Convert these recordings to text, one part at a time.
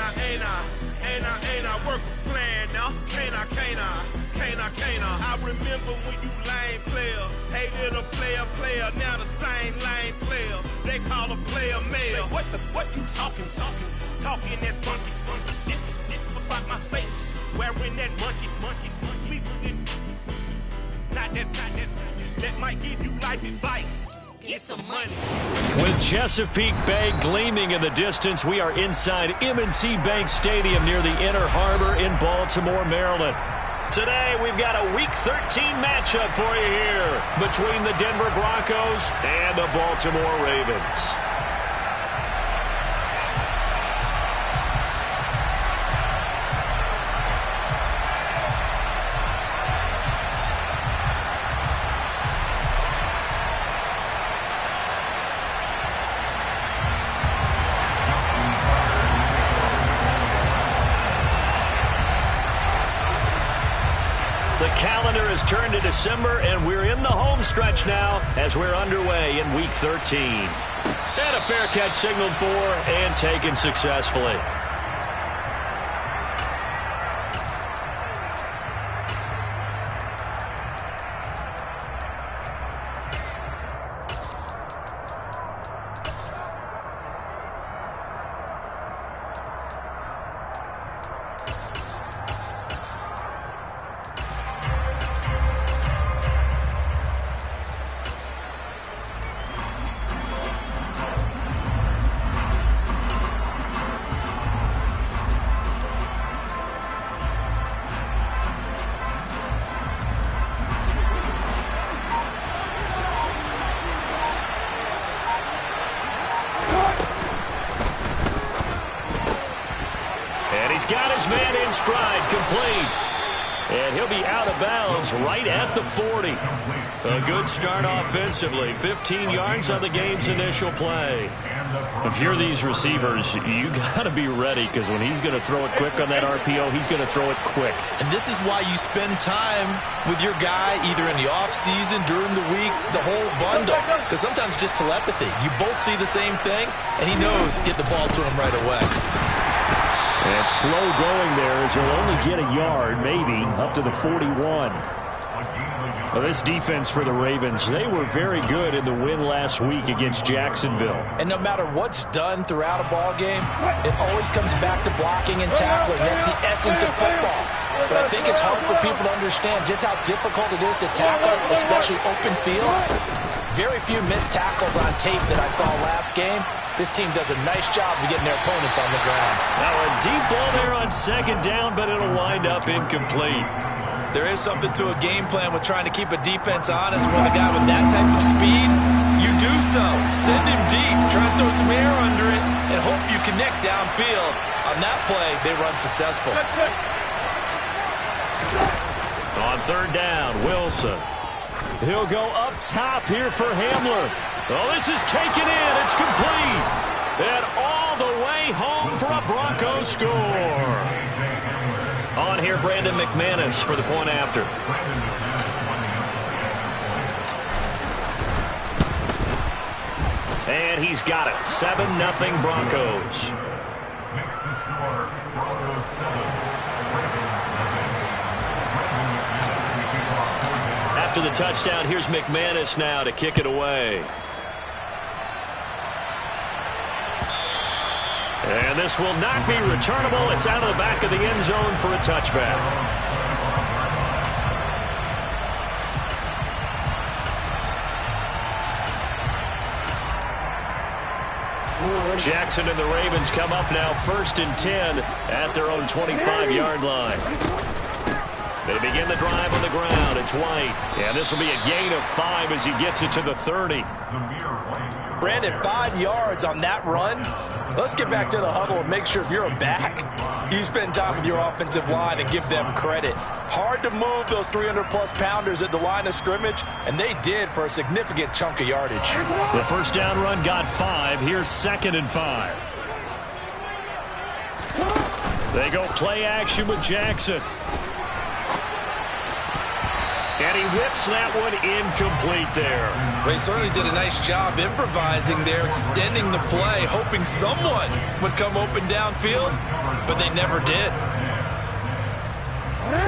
Ain't I work a plan now? Can't I? I remember when you lame player, hated a player, now the same lame player. They call a player mayor. What you talking that funky, about my face, wearing that monkey, not that might give you life advice. Get some money. With Chesapeake Bay gleaming in the distance, we are inside M&T Bank Stadium near the Inner Harbor in Baltimore, Maryland. Today, we've got a Week 13 matchup for you here between the Denver Broncos and the Baltimore Ravens. The calendar has turned to December, and we're in the home stretch now as we're underway in Week 13. And a fair catch signaled for and taken successfully. He's got his man in stride, complete. And he'll be out of bounds right at the 40. A good start offensively. 15 yards on the game's initial play. If you're these receivers, you got to be ready, because when he's going to throw it quick on that RPO, he's going to throw it quick. And this is why you spend time with your guy either in the offseason, during the week, the whole bundle. Because sometimes just telepathy. You both see the same thing, and he knows get the ball to him right away. And slow going there as he'll only get a yard, maybe, up to the 41. Well, this defense for the Ravens, they were very good in the win last week against Jacksonville. And no matter what's done throughout a ball game, it always comes back to blocking and tackling. That's the essence of football. But I think it's hard for people to understand just how difficult it is to tackle, especially open field. Very few missed tackles on tape that I saw last game. This team does a nice job of getting their opponents on the ground. Now a deep ball there on second down, but it'll wind up incomplete. There is something to a game plan with trying to keep a defense honest when a guy with that type of speed, you do so. Send him deep, try and throw some air under it, and hope you connect downfield. On that play, they run successful. On third down, Wilson. He'll go up top here for Hamler. Oh, this is taken in. It's complete. And all the way home for a Broncos score. On here, Brandon McManus for the point after. And he's got it. 7-0 Broncos. After the touchdown, here's McManus now to kick it away. And this will not be returnable. It's out of the back of the end zone for a touchback. Jackson and the Ravens come up now 1st and 10 at their own 25-yard line. They begin the drive on the ground. It's White. And this will be a gain of 5 as he gets it to the 30. Brandon, 5 yards on that run. Let's get back to the huddle and make sure if you're a back, you spend time with your offensive line and give them credit. Hard to move those 300-plus pounders at the line of scrimmage, and they did for a significant chunk of yardage. The first down run got 5. Here's 2nd and 5. They go play action with Jackson. And And he whips that one incomplete there. Well, he certainly did a nice job improvising there, extending the play, hoping someone would come open downfield, but they never did.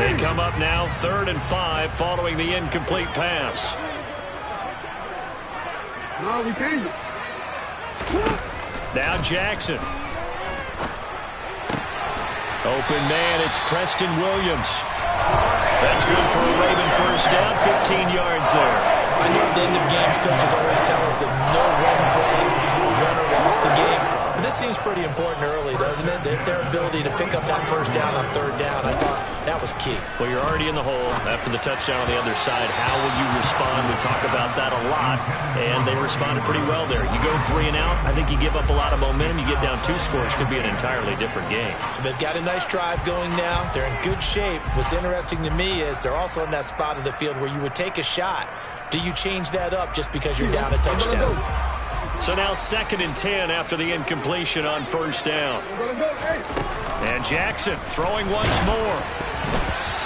They come up now 3rd and 5 following the incomplete pass. No, we changed it. Now Jackson. Open man, it's Preston Williams. That's good for a Raven first down, 15 yards there. I know at the end of games, coaches always tell us that no one play, runner lost the game. But this seems pretty important early, doesn't it? Their ability to pick up that first down on 3rd down, I thought that was key. Well, you're already in the hole after the touchdown on the other side. How will you respond? We talk about that a lot, and they responded pretty well there. You go 3 and out, I think you give up a lot of momentum. You get down 2 scores, could be an entirely different game. So they've got a nice drive going now. They're in good shape. What's interesting to me is they're also in that spot of the field where you would take a shot. Do you change that up just because you're down a touchdown? So now 2nd and 10 after the incompletion on 1st down. And Jackson throwing once more.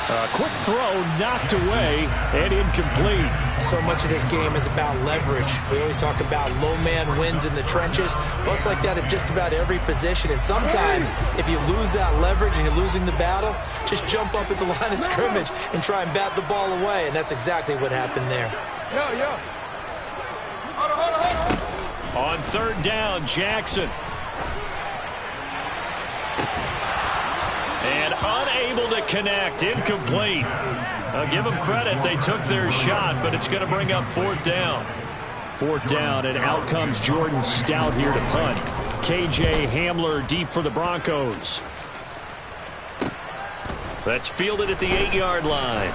A quick throw knocked away and incomplete. So much of this game is about leverage. We always talk about low man wins in the trenches. Well, it's like that at just about every position. And sometimes if you lose that leverage and you're losing the battle, just jump up at the line of scrimmage and try and bat the ball away. And that's exactly what happened there. Yeah. On 3rd down, Jackson. And unable to connect, incomplete. I'll give them credit, they took their shot, but it's going to bring up 4th down. 4th down, and out comes Jordan Stout here to punt. KJ Hamler deep for the Broncos. That's fielded at the 8-yard line.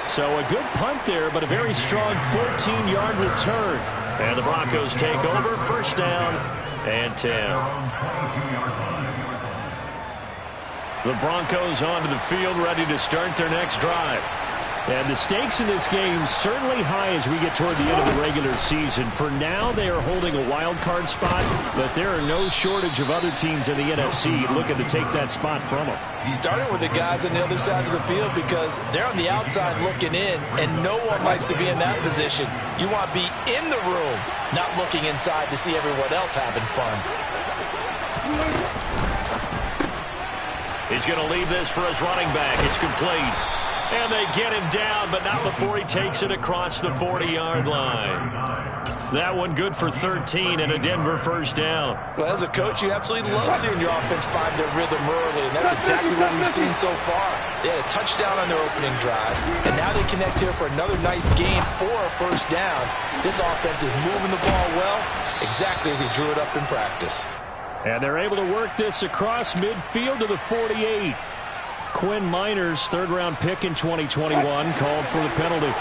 So a good punt there, but a very strong 14-yard return. And the Broncos take over, 1st down and 10. The Broncos onto the field, ready to start their next drive. And the stakes in this game certainly high as we get toward the end of the regular season. For now, they are holding a wild card spot, but there are no shortage of other teams in the NFC looking to take that spot from them. Starting with the guys on the other side of the field because they're on the outside looking in, and no one likes to be in that position. You want to be in the room, not looking inside to see everyone else having fun. He's going to leave this for his running back. It's complete. And they get him down, but not before he takes it across the 40-yard line. That one good for 13 and a Denver 1st down. Well, as a coach, you absolutely love seeing your offense find their rhythm early, and that's exactly what we've seen so far. They had a touchdown on their opening drive, and now they connect here for another nice gain for a 1st down. This offense is moving the ball well, exactly as he drew it up in practice. And they're able to work this across midfield to the 48. Quinn Miners, 3rd-round pick in 2021, called for the penalty.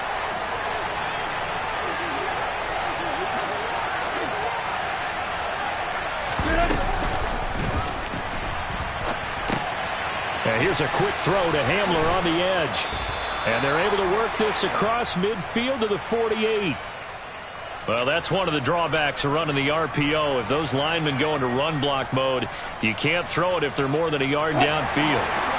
And here's a quick throw to Hamler on the edge. And they're able to work this across midfield to the 48. Well, that's one of the drawbacks of running the RPO. If those linemen go into run block mode, you can't throw it if they're more than a yard downfield.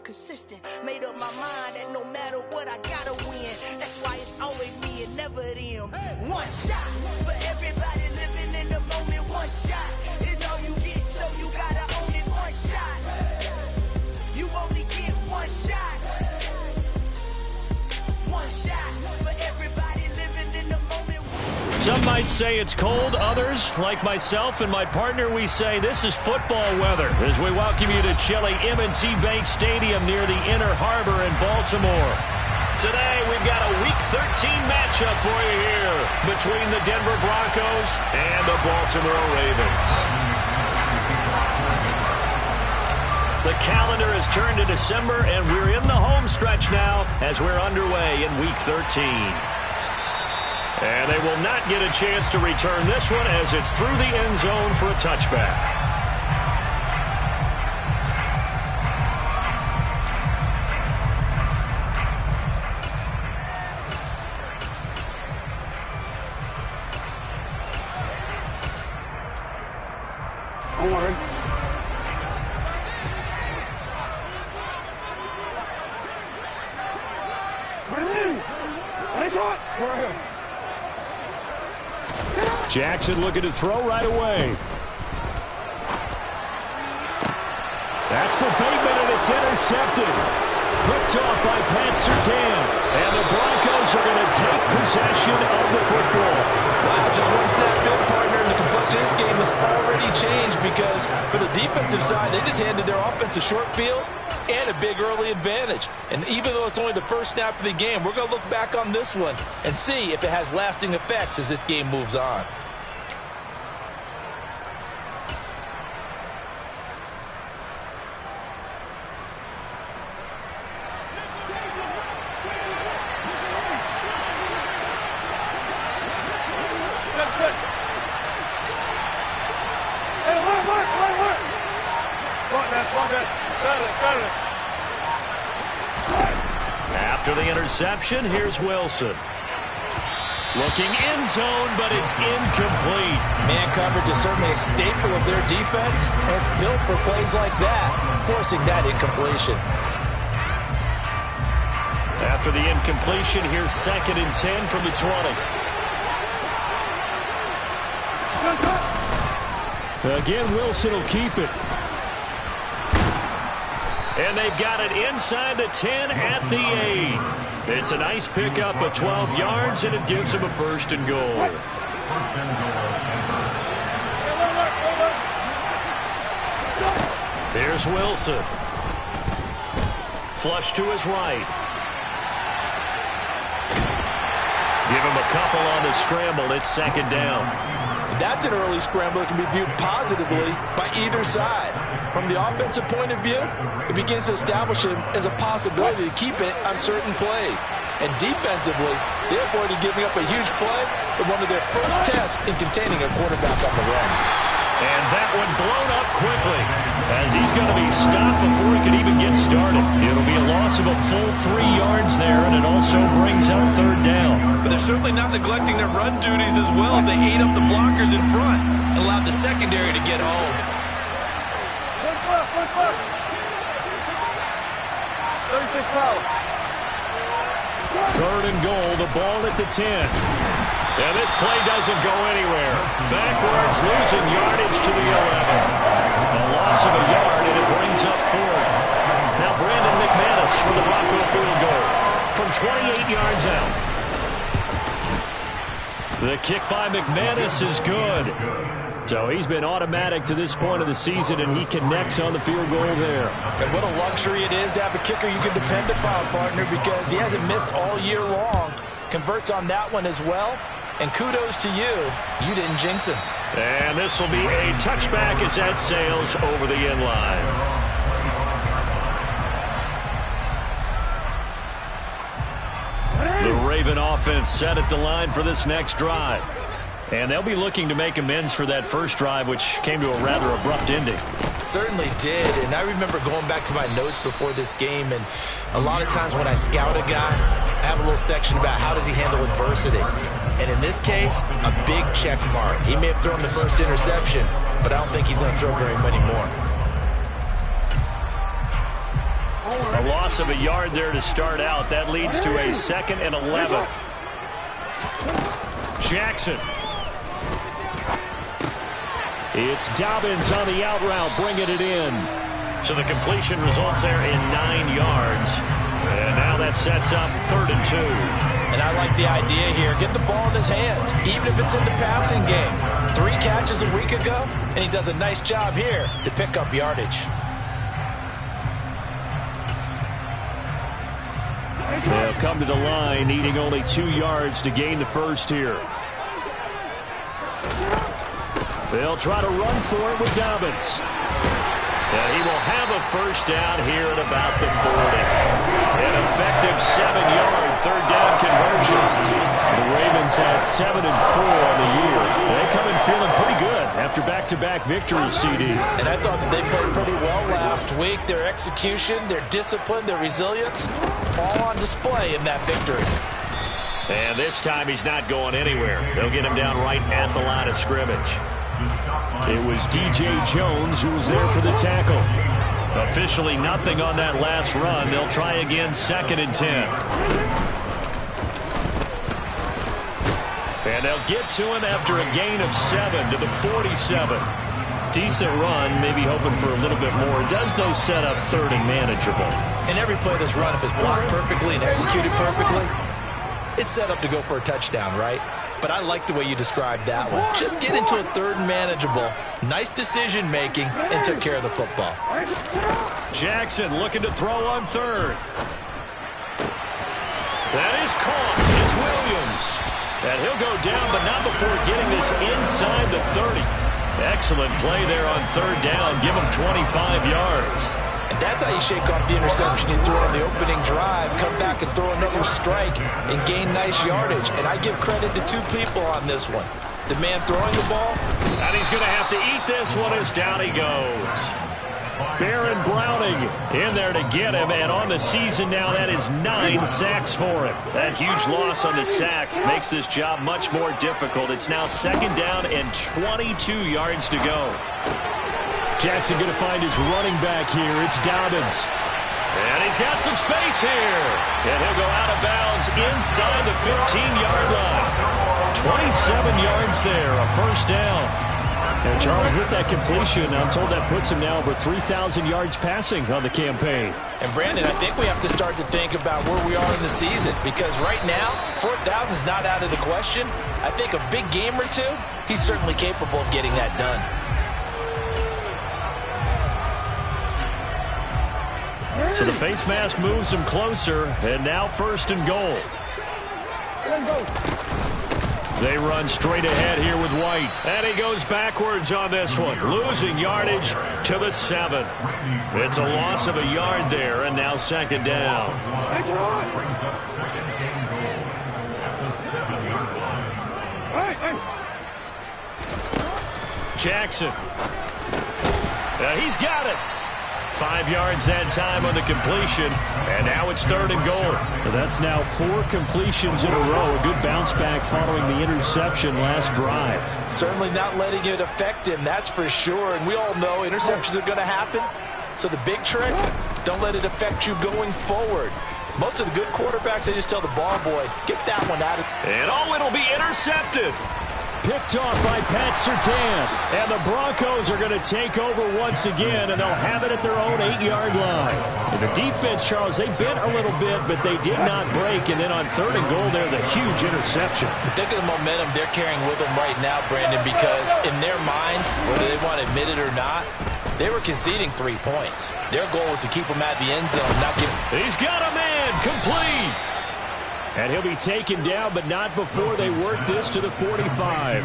Consistent, made up my mind that no matter what I gotta win. That's why it's always me and never them. One shot for everybody living in the moment. One shot is all you get, so you gotta own it. One shot, you Some might say it's cold. Others, like myself and my partner, we say this is football weather as we welcome you to chilly M&T Bank Stadium near the Inner Harbor in Baltimore. Today, we've got a Week 13 matchup for you here between the Denver Broncos and the Baltimore Ravens. The calendar has turned to December, and we're in the home stretch now as we're underway in Week 13. And they will not get a chance to return this one as it's through the end zone for a touchback. Don't worry. Jackson looking to throw right away. That's for Bateman, and it's intercepted. Picked off by Pat Surtain. And the Broncos are going to take possession of the football. Wow, just one snap in, partner, and the complexion of this game has already changed because for the defensive side, they just handed their offense a short field and a big early advantage. And even though it's only the first snap of the game, we're going to look back on this one and see if it has lasting effects as this game moves on. After the interception, here's Wilson. Looking end zone, but it's incomplete. Man coverage is certainly a staple of their defense, and it's built for plays like that, forcing that incompletion. After the incompletion, here's 2nd and 10 from the 20. Again, Wilson will keep it. And they've got it inside the 10 at the 8. It's a nice pickup of 12 yards, and it gives them a 1st and goal. Here's Wilson. Flush to his right. Give him a couple on the scramble. It's 2nd down. That's an early scramble that can be viewed positively by either side. From the offensive point of view, it begins to establish him as a possibility to keep it on certain plays. And defensively, they avoided giving up a huge play in one of their first tests in containing a quarterback on the run. And that one blown up quickly as he's going to be stopped before he can even get started. It'll be a loss of a full 3 yards there, and it also brings up 3rd down. But they're certainly not neglecting their run duties as well as they ate up the blockers in front and allowed the secondary to get home. 36 foul. 3rd and goal, the ball at the 10. And this play doesn't go anywhere. Backwards, losing yardage to the 11. A loss of a yard, and it brings up 4th. Now Brandon McManus for the Bronco field goal from 28 yards out. The kick by McManus is good. So he's been automatic to this point of the season, and he connects on the field goal there. And what a luxury it is to have a kicker you can depend upon, partner, because he hasn't missed all year long. Converts on that one as well. And kudos to you. You didn't jinx him. And this will be a touchback as that sails over the end line. The Raven offense set at the line for this next drive. And they'll be looking to make amends for that first drive, which came to a rather abrupt ending. Certainly did, and I remember going back to my notes before this game, and a lot of times when I scout a guy, I have a little section about how does he handle adversity. And in this case, a big check mark. He may have thrown the first interception, but I don't think he's going to throw very many more. A loss of a yard there to start out. That leads to a 2nd and 11. Jackson. It's Dobbins on the out route, bringing it in. So the completion results there in 9 yards. And now that sets up 3rd and 2. And I like the idea here. Get the ball in his hands, even if it's in the passing game. 3 catches a week ago, and he does a nice job here to pick up yardage. They'll come to the line, needing only 2 yards to gain the first here. They'll try to run for it with Dobbins. And he will have a first down here at about the 40. An effective 7-yard third down conversion. The Ravens had 7-4 on the year. They come in feeling pretty good after back-to-back victories, CD. And I thought that they played pretty well last week. Their execution, their discipline, their resilience, all on display in that victory. And this time he's not going anywhere. They'll get him down right at the line of scrimmage. It was DJ Jones who was there for the tackle. Officially nothing on that last run. They'll try again, 2nd and 10. And they'll get to him after a gain of 7 to the 47. Decent run, maybe hoping for a little bit more. Does those set up 3rd and manageable? And every play of this run, if it's blocked perfectly and executed perfectly, it's set up to go for a touchdown, right? But I like the way you described that one. Just get into a 3rd and manageable. Nice decision-making and took care of the football. Jackson looking to throw on 3rd. That is caught. It's Williams. And he'll go down, but not before getting this inside the 30. Excellent play there on 3rd down. Give him 25 yards. And that's how you shake off the interception you threw on the opening drive, come back and throw another strike and gain nice yardage. And I give credit to 2 people on this one. The man throwing the ball. And he's going to have to eat this one as down he goes. Baron Browning in there to get him, and on the season now, that is 9 sacks for him. That huge loss on the sack makes this job much more difficult. It's now 2nd down and 22 yards to go. Jackson going to find his running back here. It's Dobbins. And he's got some space here. And he'll go out of bounds inside the 15-yard line. 27 yards there, a first down. And Charles, with that completion, I'm told that puts him now over 3,000 yards passing on the campaign. And Brandon, I think we have to start to think about where we are in the season, because right now, 4,000 is not out of the question. I think a big game or 2, he's certainly capable of getting that done. So the face mask moves him closer, and now 1st and goal. They run straight ahead here with White. And he goes backwards on this one, losing yardage to the 7. It's a loss of a yard there, and now 2nd down. Jackson. He's got it. 5 yards that time on the completion, and now it's 3rd and goal. That's now 4 completions in a row. A good bounce back following the interception last drive. Certainly not letting it affect him, that's for sure. And we all know interceptions are going to happen. So the big trick, don't let it affect you going forward. Most of the good quarterbacks, they just tell the ball boy, get that one out of. And it'll be intercepted. Picked off by Pat Surtain. And the Broncos are going to take over once again, and they'll have it at their own 8-yard line. And the defense, Charles, they bent a little bit, but they did not break. And then on 3rd and goal there, the huge interception. Think of the momentum they're carrying with them right now, Brandon, because in their mind, whether they want to admit it or not, they were conceding 3 points. Their goal was to keep them at the end zone, not get. He's got a man, complete. And he'll be taken down, but not before they work this to the 45.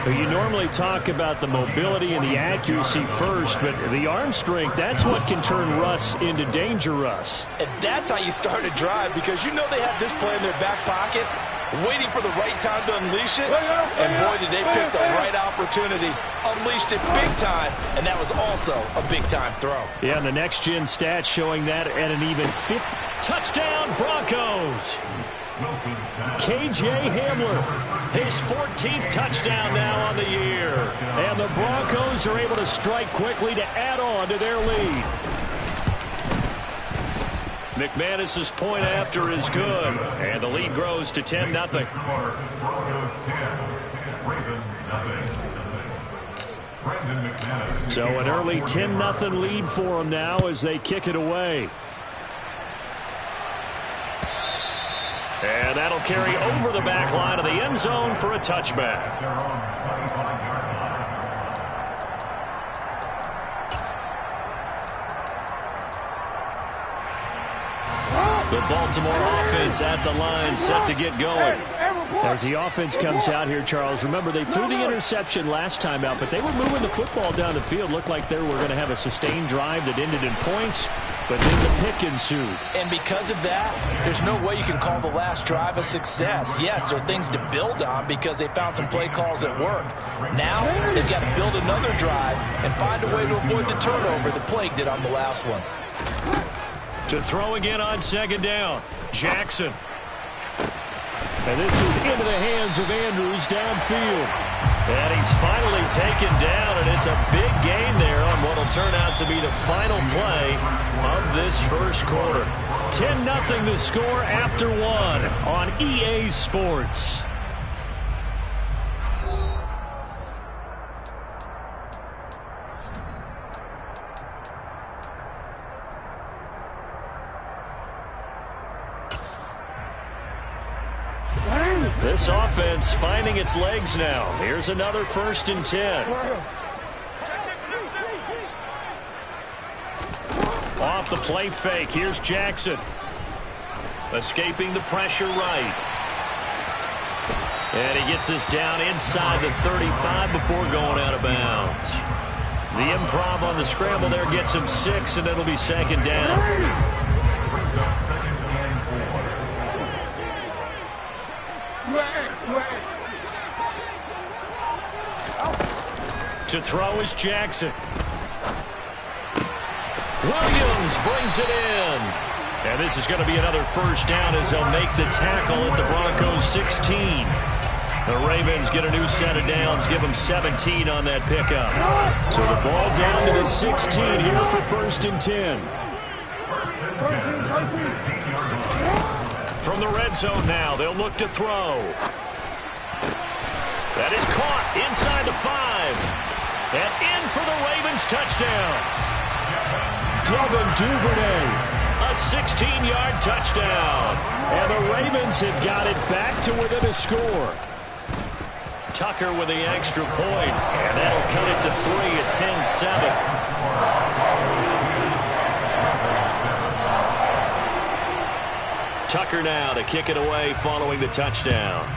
You normally talk about the mobility and the accuracy first, but the arm strength, that's what can turn Russ into danger Russ. And that's how you start a drive, because you know they have this play in their back pocket, waiting for the right time to unleash it. And boy, did they pick the right opportunity. Unleashed it big time, and that was also a big-time throw. Yeah, and the next-gen stats showing that at an even 50. Touchdown, Broncos! KJ Hamler, his 14th touchdown now on the year. And the Broncos are able to strike quickly to add on to their lead. McManus's point after is good, and the lead grows to 10-0. So an early 10-0 lead for them now as they kick it away. And that'll carry over the back line of the end zone for a touchback. The Baltimore offense at the line, set to get going. As the offense comes out here, Charles, remember they threw the interception last time out, but they were moving the football down the field. Looked like they were going to have a sustained drive that ended in points, but then the pick ensued. And because of that, there's no way you can call the last drive a success. Yes, there are things to build on because they found some play calls that work. Now, they've got to build another drive and find a way to avoid the turnover the Plague did on the last one. To throw again on second down, Jackson. And this is into the hands of Andrews downfield. And he's finally taken down, and it's a big gain there on what will turn out to be the final play of this first quarter. 10-0 the score after one on EA Sports. This offense finding its legs now. Here's another 1st and 10. Off the play fake. Here's Jackson. Escaping the pressure right. And he gets this down inside the 35 before going out of bounds. The improv on the scramble there gets him 6, and it'll be second down. To throw is Jackson. Williams brings it in. And this is going to be another 1st down as they'll make the tackle at the Broncos 16. The Ravens get a new set of downs, give them 17 on that pickup. So the ball down to the 16 here for 1st and 10. From the red zone now, they'll look to throw. That is caught inside the 5. And in for the Ravens touchdown. Devin Duvernay. A 16-yard touchdown. And the Ravens have got it back to within a score. Tucker with the extra point. And that'll cut it to 3 at 10-7. Tucker now to kick it away following the touchdown.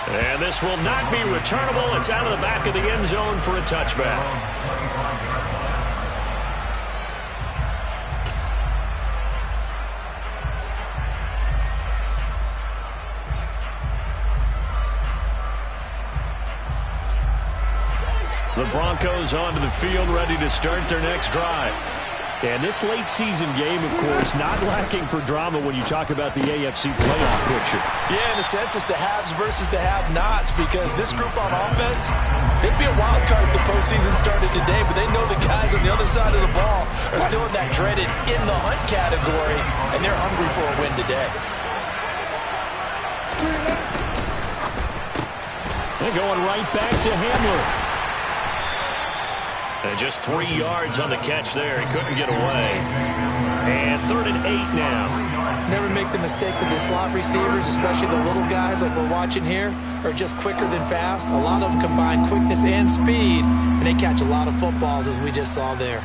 And this will not be returnable. It's out of the back of the end zone for a touchback. The Broncos onto the field, ready to start their next drive. And this late season game, of course, not lacking for drama when you talk about the AFC playoff picture. Yeah, in a sense, it's the haves versus the have-nots because this group on offense, they'd be a wild card if the postseason started today, but they know the guys on the other side of the ball are still in that dreaded in-the-hunt category, and they're hungry for a win today. They're going right back to Hamler. And just 3 yards on the catch there. He couldn't get away. And 3rd and 8 now. Never make the mistake that the slot receivers, especially the little guys like we're watching here, are just quicker than fast. A lot of them combine quickness and speed, and they catch a lot of footballs, as we just saw there.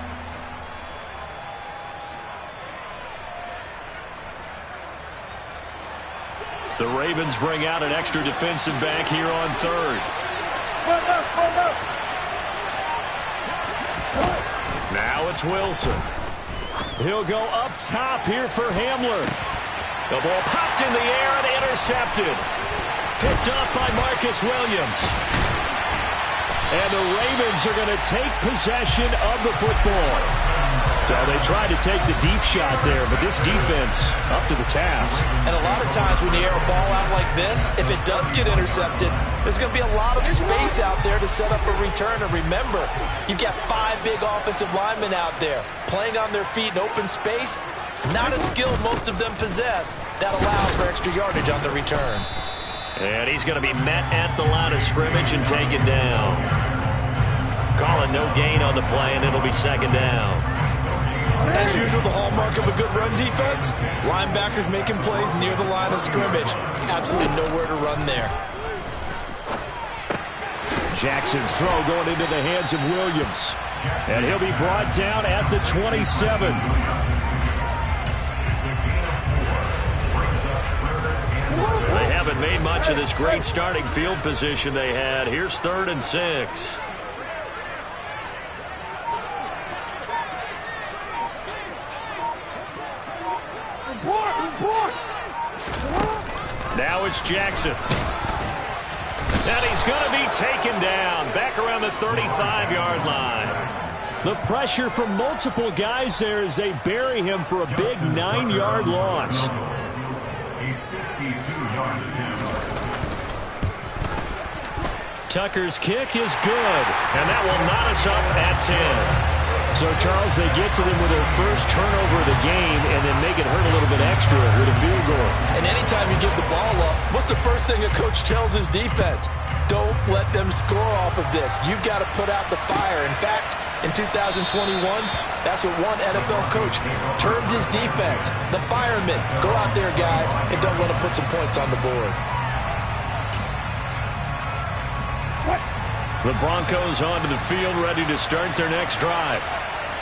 The Ravens bring out an extra defensive back here on 3rd. Now it's Wilson. He'll go up top here for Hamler. The ball popped in the air and intercepted. Picked up by Marcus Williams. And the Ravens are going to take possession of the football. So they tried to take the deep shot there, but this defense up to the task. And a lot of times when you air a ball out like this, if it does get intercepted, there's going to be a lot of space out there to set up a return. And remember, you've got 5 big offensive linemen out there playing on their feet in open space. Not a skill most of them possess that allows for extra yardage on the return. And he's going to be met at the line of scrimmage and taken down. Calling no gain on the play, and it'll be second down. As usual, the hallmark of a good run defense, linebackers making plays near the line of scrimmage. Absolutely nowhere to run there. Jackson's throw going into the hands of Williams. And he'll be brought down at the 27. They haven't made much of this great starting field position they had. Here's 3rd and 6. Now it's Jackson. And he's going to be taken down back around the 35-yard line. The pressure from multiple guys there as they bury him for a big 9-yard loss. Tucker's kick is good, and that will knot us up at 10. So, Charles, they get to them with their first turnover of the game and then make it hurt a little bit extra with a field goal. And anytime you give the ball up, what's the first thing a coach tells his defense? Don't let them score off of this. You've got to put out the fire. In fact, in 2021, that's what one NFL coach termed his defense. The firemen. Go out there, guys, and don't let them put some points on the board. The Broncos onto the field, ready to start their next drive.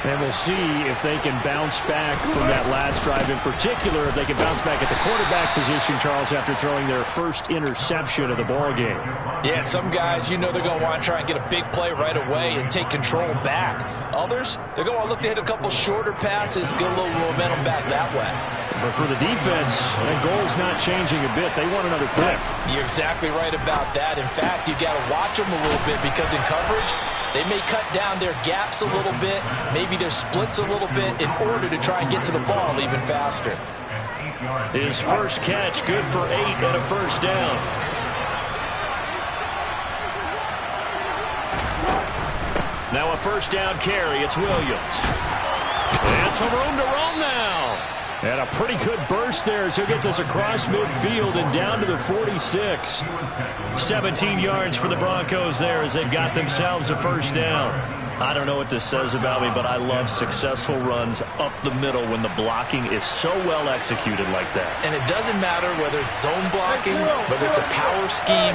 And we'll see if they can bounce back from that last drive. In particular, if they can bounce back at the quarterback position, Charles, after throwing their first interception of the ball game. Yeah, some guys, you know they're going to want to try and get a big play right away and take control back. Others, they're going to look to hit a couple shorter passes, get a little momentum back that way. But for the defense, that goal's not changing a bit. They want another pick. You're exactly right about that. In fact, you've got to watch them a little bit because in coverage, they may cut down their gaps a little bit, maybe their splits a little bit in order to try and get to the ball even faster. His first catch, good for 8 and a first down. Now a first down carry. It's Williams. And some room to run now. And a pretty good burst there as he'll get this across midfield and down to the 46. 17 yards for the Broncos there as they've got themselves a first down. I don't know what this says about me, but I love successful runs up the middle when the blocking is so well executed like that. And it doesn't matter whether it's zone blocking, whether it's a power scheme.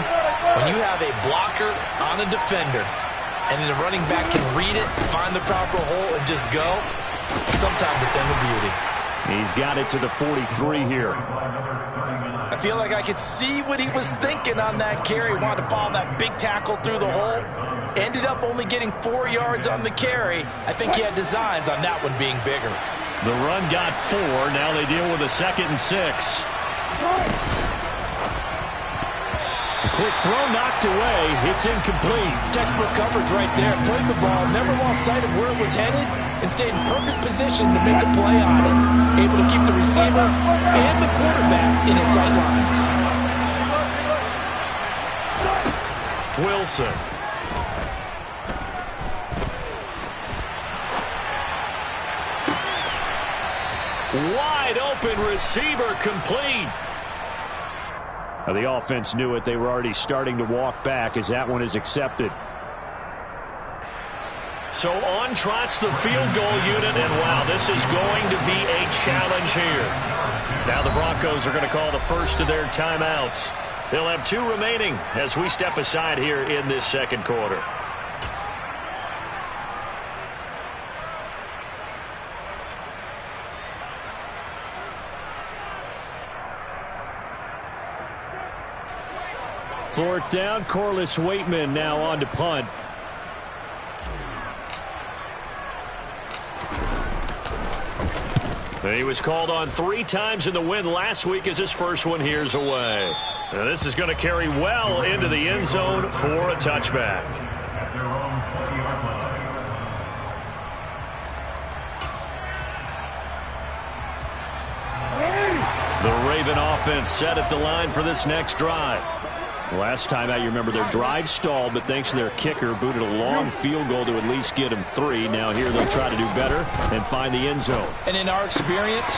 When you have a blocker on a defender and then the running back can read it, find the proper hole, and just go, sometimes a thing of beauty. He's got it to the 43 here. I feel like I could see what he was thinking on that carry. Wanted to follow that big tackle through the hole. Ended up only getting 4 yards on the carry. I think he had designs on that one being bigger. The run got 4. Now they deal with a 2nd and 6. A quick throw knocked away. It's incomplete. Textbook coverage right there. Played the ball, never lost sight of where it was headed, and stayed in perfect position to make a play on it. Able to keep the receiver and the quarterback in his sight lines. Wilson. Wide open receiver, complete. Now the offense knew it. They were already starting to walk back as that one is accepted. So on trots the field goal unit, and wow, this is going to be a challenge here. Now the Broncos are going to call the first of their timeouts. They'll have 2 remaining as we step aside here in this second quarter. Fourth down, Corliss Waitman now on to punt. He was called on 3 times in the win last week as his first one here's away. Now this is going to carry well into the end zone for a touchback. The Raven offense set at the line for this next drive. Last time out, you remember their drive stalled, but thanks to their kicker, booted a long field goal to at least get them 3. Now here they'll try to do better and find the end zone. And in our experience,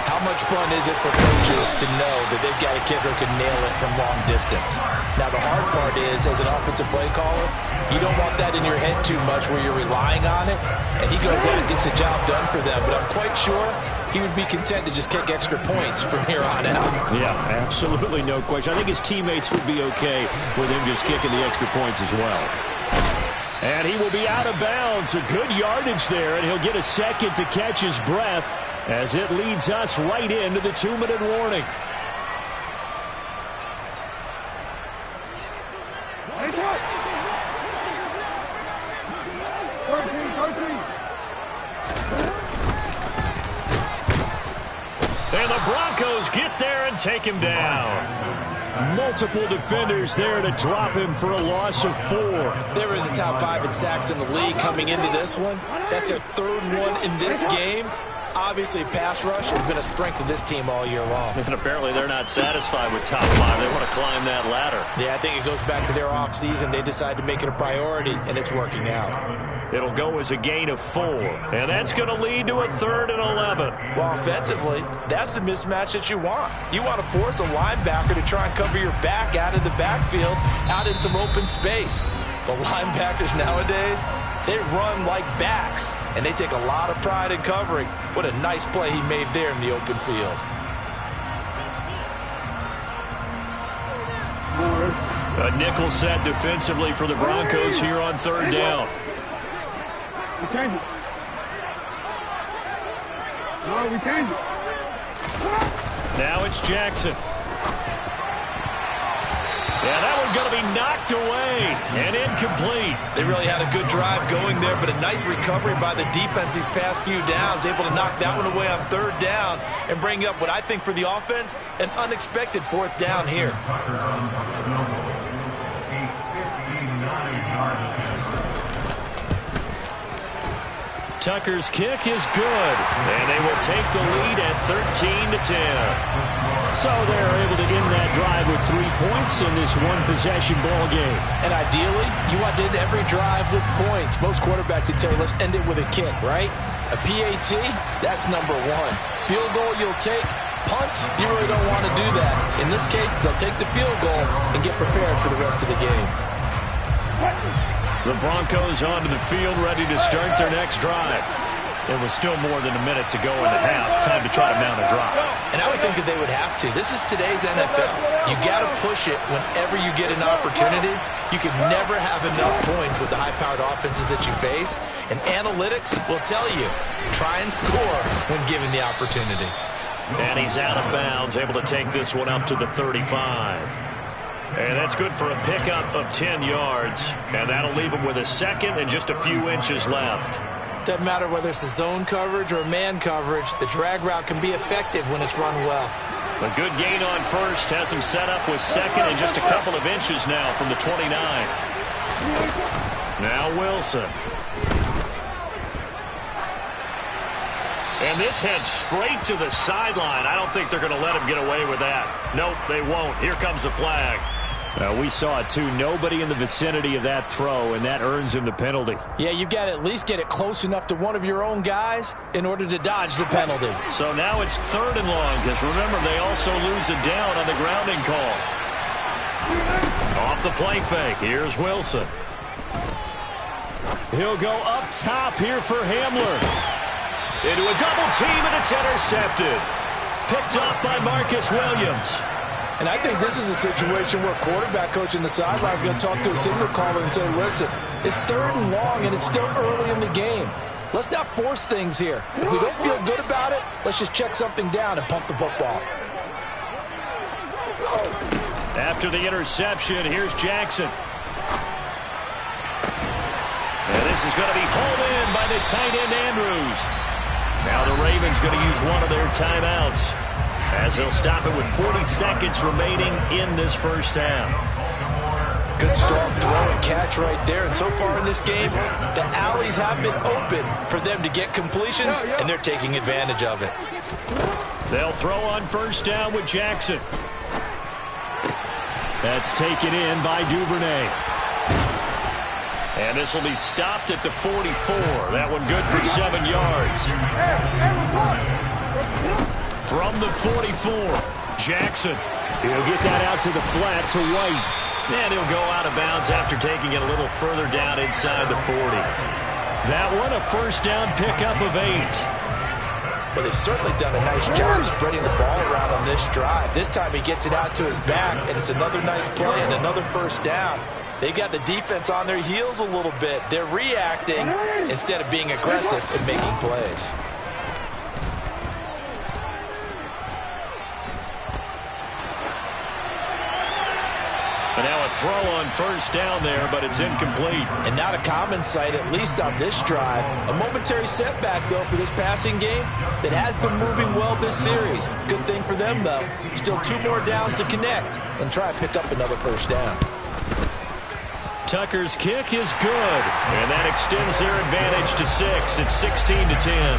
how much fun is it for coaches to know that they've got a kicker who can nail it from long distance? Now, the hard part is, as an offensive play caller, you don't want that in your head too much where you're relying on it, and he goes out and gets the job done for them. But I'm quite sure he would be content to just kick extra points from here on out. Yeah, absolutely no question. I think his teammates would be okay with him just kicking the extra points as well. And he will be out of bounds. A good yardage there, and he'll get a second to catch his breath as it leads us right into the 2-minute warning. And the Broncos get there and take him down. Multiple defenders there to drop him for a loss of 4. They were in the top 5 in sacks in the league coming into this one. That's their third one in this game. Obviously, pass rush has been a strength of this team all year long. And apparently they're not satisfied with top 5. They want to climb that ladder. Yeah, I think it goes back to their offseason. They decided to make it a priority, and it's working out. It'll go as a gain of 4. And that's going to lead to a 3rd and 11. Well, offensively, that's the mismatch that you want. You want to force a linebacker to try and cover your back out of the backfield, out in some open space. The linebackers nowadays, they run like backs, and they take a lot of pride in covering. What a nice play he made there in the open field. A nickel set defensively for the Broncos here on 3rd down. We change it. No, we change it. Now it's Jackson. Yeah, that one's going to be knocked away and incomplete. They really had a good drive going there, but a nice recovery by the defense these past few downs, able to knock that one away on 3rd down and bring up what I think for the offense, an unexpected 4th down here. Tucker's kick is good, and they will take the lead at 13-10. So they're able to end that drive with 3 points in this one-possession ball game. And ideally, you want to end every drive with points. Most quarterbacks would tell you, let's end it with a kick, right? A PAT, that's number 1. Field goal you'll take. Punts, you really don't want to do that. In this case, they'll take the field goal and get prepared for the rest of the game. The Broncos onto the field, ready to start their next drive. It was still more than a minute to go in the half. Time to try to mount a drive. And I would think that they would have to. This is today's NFL. You got to push it whenever you get an opportunity. You can never have enough points with the high-powered offenses that you face. And analytics will tell you, try and score when given the opportunity. And he's out of bounds, able to take this one up to the 35. And that's good for a pickup of 10 yards. And that'll leave him with a second and just a few inches left. Doesn't matter whether it's a zone coverage or man coverage, the drag route can be effective when it's run well. A good gain on first has him set up with second and just a couple of inches now from the 29. Now Wilson. And this heads straight to the sideline. I don't think they're going to let him get away with that. Nope, they won't. Here comes the flag. We saw it, too. Nobody in the vicinity of that throw, and that earns him the penalty. Yeah, you've got to at least get it close enough to one of your own guys in order to dodge the penalty. So now it's 3rd and long, because remember, they also lose a down on the grounding call. Off the play fake. Here's Wilson. He'll go up top here for Hamler. Into a double team, and it's intercepted. Picked off by Marcus Williams. And I think this is a situation where quarterback coach in the sideline is going to talk to a signal caller and say, listen, it's 3rd and long, and it's still early in the game. Let's not force things here. If we don't feel good about it, let's just check something down and pump the football. After the interception, here's Jackson. And this is going to be hauled in by the tight end Andrews. Now the Ravens going to use one of their timeouts as they'll stop it with 40 seconds remaining in this first half. Good strong throw and catch right there. And so far in this game, the alleys have been open for them to get completions, and they're taking advantage of it. They'll throw on 1st down with Jackson. That's taken in by Duvernay. And this will be stopped at the 44. That one good for 7 yards. From the 44, Jackson. He'll get that out to the flat to White. And he'll go out of bounds after taking it a little further down inside the 40. That one, a first down pickup of 8. Well, they've certainly done a nice job spreading the ball around on this drive. This time he gets it out to his back, and it's another nice play and another first down. They've got the defense on their heels a little bit. They're reacting instead of being aggressive and making plays. And now a throw on first down there, but it's incomplete. And not a common sight, at least on this drive. A momentary setback, though, for this passing game that has been moving well this series. Good thing for them, though. Still 2 more downs to connect and try to pick up another first down. Tucker's kick is good, and that extends their advantage to 6. It's 16-10.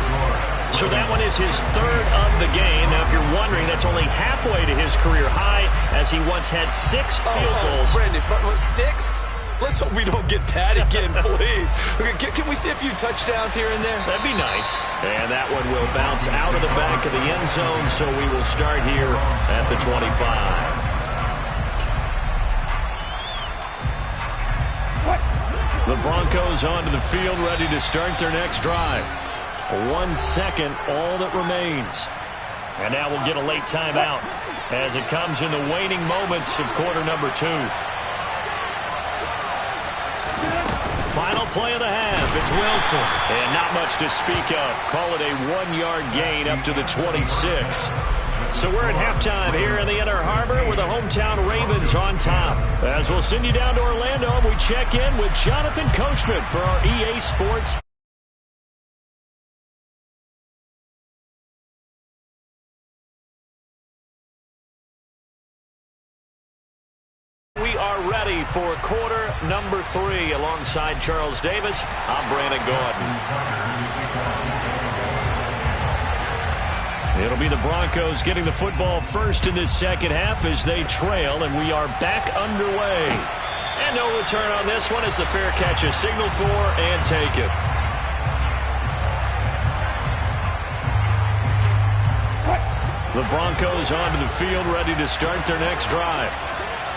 So that one is his 3rd of the game. Now, if you're wondering, that's only halfway to his career high, as he once had 6 field goals. Brandon, but 6? Let's hope we don't get that again, please. Can we see a few touchdowns here and there? That'd be nice. And that one will bounce out of the back of the end zone, so we will start here at the 25. The Broncos onto the field, ready to start their next drive. 1 second, all that remains. And now we'll get a late timeout as it comes in the waning moments of quarter number 2. Final play of the half, it's Wilson. And not much to speak of. Call it a 1-yard gain up to the 26. So we're at halftime here in the Inner Harbor with the hometown Ravens on top. As we'll send you down to Orlando, and we check in with Jonathan Coachman for our EA Sports. We are ready for quarter number 3 alongside Charles Davis. I'm Brandon Gordon. It'll be the Broncos getting the football first in this second half as they trail, and we are back underway. And no return on this one as the fair catch is signaled for and taken. The Broncos onto the field ready to start their next drive.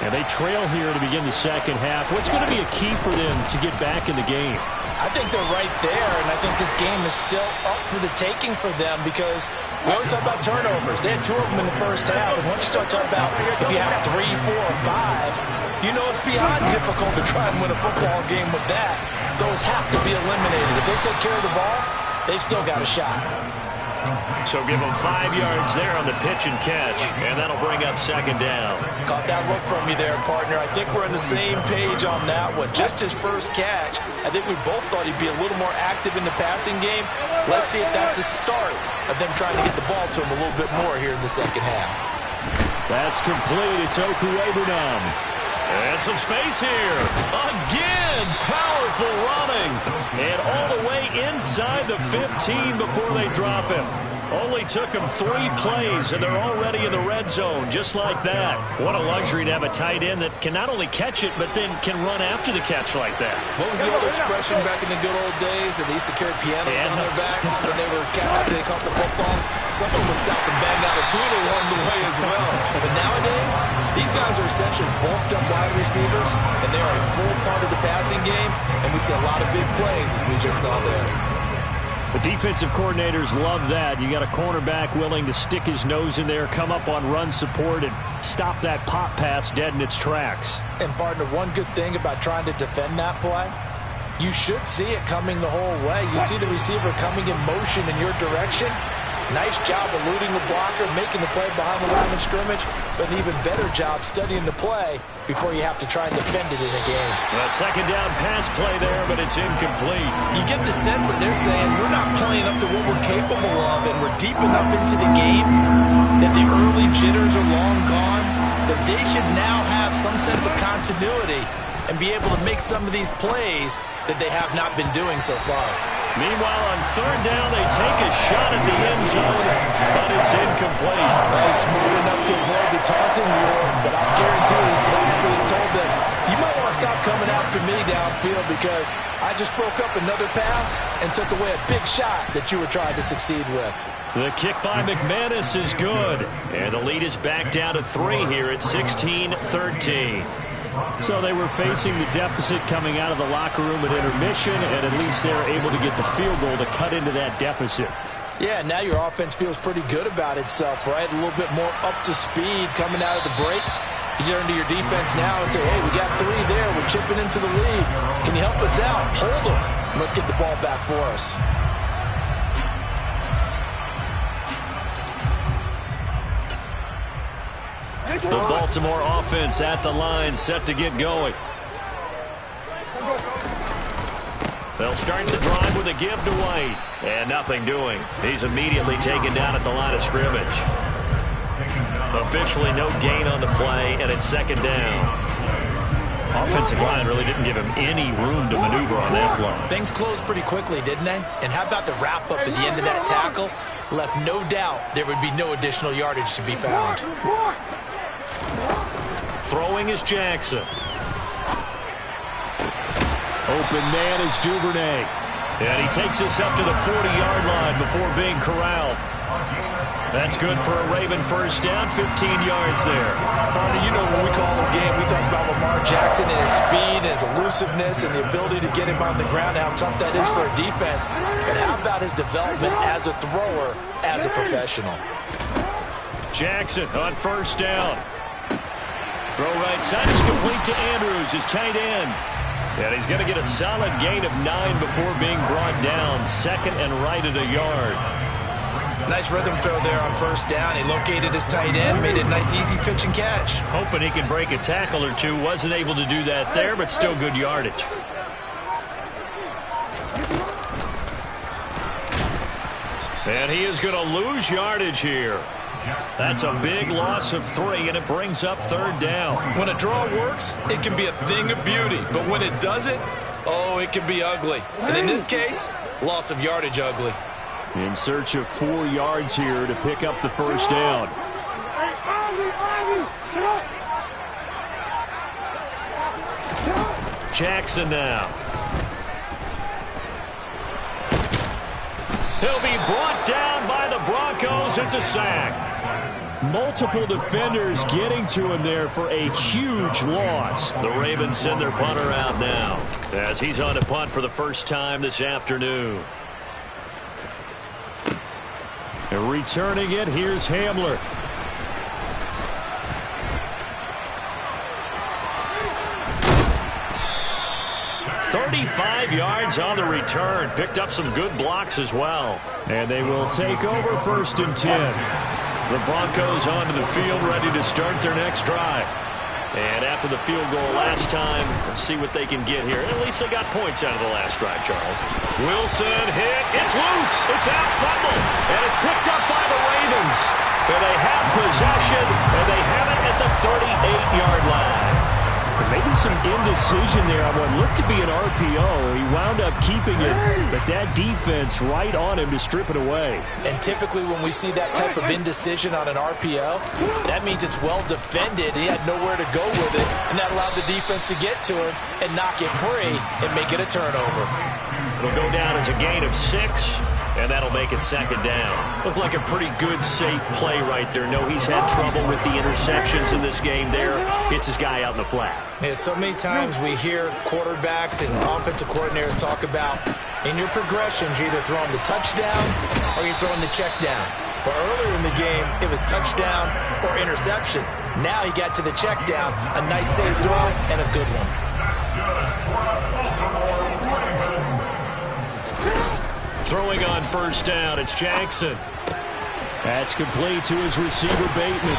And they trail here to begin the second half. What's going to be a key for them to get back in the game? I think they're right there, and I think this game is still up for the taking for them because we always talk about turnovers. They had 2 of them in the first half, and once you start talking about if you have 3, 4, or 5, you know it's beyond difficult to try and win a football game with that. Those have to be eliminated. If they take care of the ball, they've still got a shot. So give them 5 yards there on the pitch and catch, and that'll bring up second down. Caught that look from you there, partner. I think we're on the same page on that one. Just his first catch, I think we both thought he'd be a little more active in the passing game. Let's see if that's the start of them trying to get the ball to him a little bit more here in the second half. That's complete. It's Okuwebunam. And some space here. Again, powerful running. And all the way inside the 15 before they drop him. Only took them 3 plays, and they're already in the red zone, just like that. What a luxury to have a tight end that can not only catch it, but then can run after the catch like that. What was the old expression back in the good old days that they used to carry pianos on their backs when they were after they caught the football? Someone would stop and bang out a tune along the way as well. But nowadays, these guys are essentially bulked up wide receivers, and they are a full part of the passing game, and we see a lot of big plays as we just saw there. The defensive coordinators love that. You got a cornerback willing to stick his nose in there, come up on run support, and stop that pop pass dead in its tracks. And, partner, one good thing about trying to defend that play, you should see it coming the whole way. You see the receiver coming in motion in your direction. Nice job eluding the blocker, making the play behind the line of scrimmage, but an even better job studying the play before you have to try and defend it in a game. A second down pass play there, but it's incomplete. You get the sense that they're saying we're not playing up to what we're capable of, and we're deep enough into the game that the early jitters are long gone, that they should now have some sense of continuity and be able to make some of these plays that they have not been doing so far. Meanwhile, on third down, they take a shot at the end zone, but it's incomplete. He's smooth enough to avoid the taunting rule, but I'll guarantee he probably is told that you might want to stop coming after me downfield because I just broke up another pass and took away a big shot that you were trying to succeed with. The kick by McManus is good. And the lead is back down to 3 here at 16-13. So they were facing the deficit coming out of the locker room at intermission, and at least they were able to get the field goal to cut into that deficit. Yeah, now your offense feels pretty good about itself, right? A little bit more up to speed coming out of the break. You turn to your defense now and say, hey, we got 3 there. We're chipping into the lead. Can you help us out? Hold them. Let's get the ball back for us. The Baltimore offense at the line, set to get going. They'll start the drive with a give to White. And nothing doing. He's immediately taken down at the line of scrimmage. Officially no gain on the play, and it's second down. Offensive line really didn't give him any room to maneuver on that play. Things closed pretty quickly, didn't they? And how about the wrap-up at the end of that tackle? Left no doubt there would be no additional yardage to be found. Throwing is Jackson. Open man is Duvernay. And he takes us up to the 40-yard line before being corralled. That's good for a Raven first down, 15 yards there. Barney, you know when we call a game, we talk about Lamar Jackson and his speed and his elusiveness and the ability to get him on the ground, how tough that is for a defense. But how about his development as a thrower, as a professional? Jackson on first down. Throw right side is complete to Andrews, his tight end. And he's going to get a solid gain of 9 before being brought down. Second and right at a yard. Nice rhythm throw there on first down. He located his tight end, made it a nice easy pitch and catch. Hoping he could break a tackle or two. Wasn't able to do that there, but still good yardage. And he is going to lose yardage here. That's a big loss of 3, and it brings up third down. When a draw works, it can be a thing of beauty. But when it doesn't, oh, it can be ugly. And in this case, loss of yardage ugly. In search of 4 yards here to pick up the first down. Jackson now. He'll be brought down by the Broncos. It's a sack. Multiple defenders getting to him there for a huge loss. The Ravens send their punter out now as he's on to punt for the first time this afternoon. And returning it, here's Hamler. "35 yards on the return. Picked up some good blocks as well. And they will take over first and 10. The Broncos onto the field, ready to start their next drive. And after the field goal last time, let's see what they can get here. At least they got points out of the last drive, Charles. Wilson hit. It's loose. It's out, fumble. And it's picked up by the Ravens. And they have possession, and they have it at the 38-yard line. Maybe some indecision there on what looked to be an RPO. He wound up keeping it, but that defense right on him to strip it away. And typically when we see that type of indecision on an RPO, that means it's well defended. He had nowhere to go with it, and that allowed the defense to get to him and knock it free and make it a turnover. It'll go down as a gain of 6. And that'll make it second down. Looked like a pretty good, safe play right there. No, he's had trouble with the interceptions in this game there. Hits his guy out in the flat. Yeah, so many times we hear quarterbacks and offensive coordinators talk about in your progressions, you're either throwing the touchdown or you're throwing the check down. But earlier in the game, it was touchdown or interception. Now he got to the check down. A nice safe throw and a good one. Throwing on first down, it's Jackson. That's complete to his receiver, Bateman.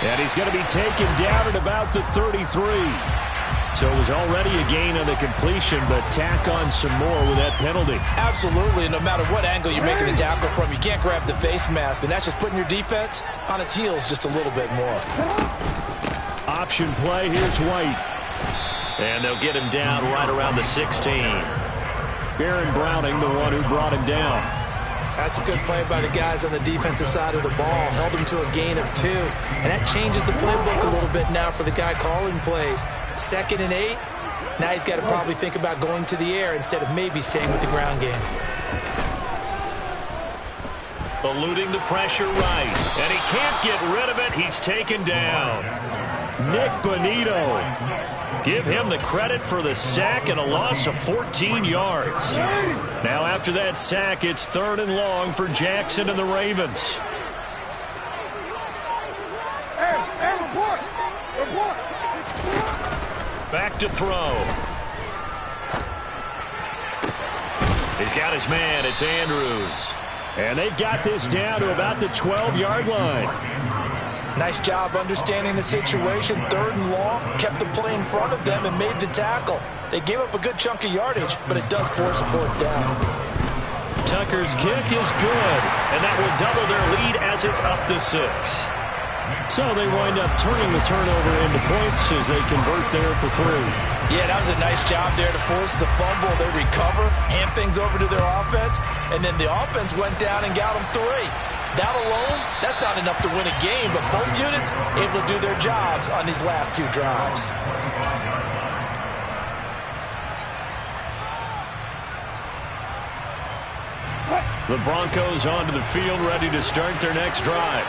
And he's going to be taken down at about the 33. So it was already a gain on the completion, but tack on some more with that penalty. Absolutely. No matter what angle you're making a tackle from, you can't grab the face mask, and that's just putting your defense on its heels just a little bit more. Option play, here's White. And they'll get him down right around the 16. Baron Browning, the one who brought him down. That's a good play by the guys on the defensive side of the ball. Held him to a gain of 2. And that changes the playbook a little bit now for the guy calling plays. 2nd and 8. Now he's got to probably think about going to the air instead of maybe staying with the ground game. Eluding the pressure right. And he can't get rid of it. He's taken down. Nick Bonito. Give him the credit for the sack and a loss of 14 yards. Now after that sack, it's 3rd and long for Jackson and the Ravens. Hey, report! Report! Back to throw. He's got his man. It's Andrews. And they've got this down to about the 12-yard line. Nice job understanding the situation. 3rd and long, kept the play in front of them and made the tackle. They gave up a good chunk of yardage, but it does force a 4th down. Tucker's kick is good, and that will double their lead as it's up to 6. So they wind up turning the turnover into points as they convert there for 3. Yeah, that was a nice job there to force the fumble. They recover, hand things over to their offense, and then the offense went down and got them 3. That alone, that's not enough to win a game, but both units able to do their jobs on these last 2 drives. The Broncos onto the field, ready to start their next drive.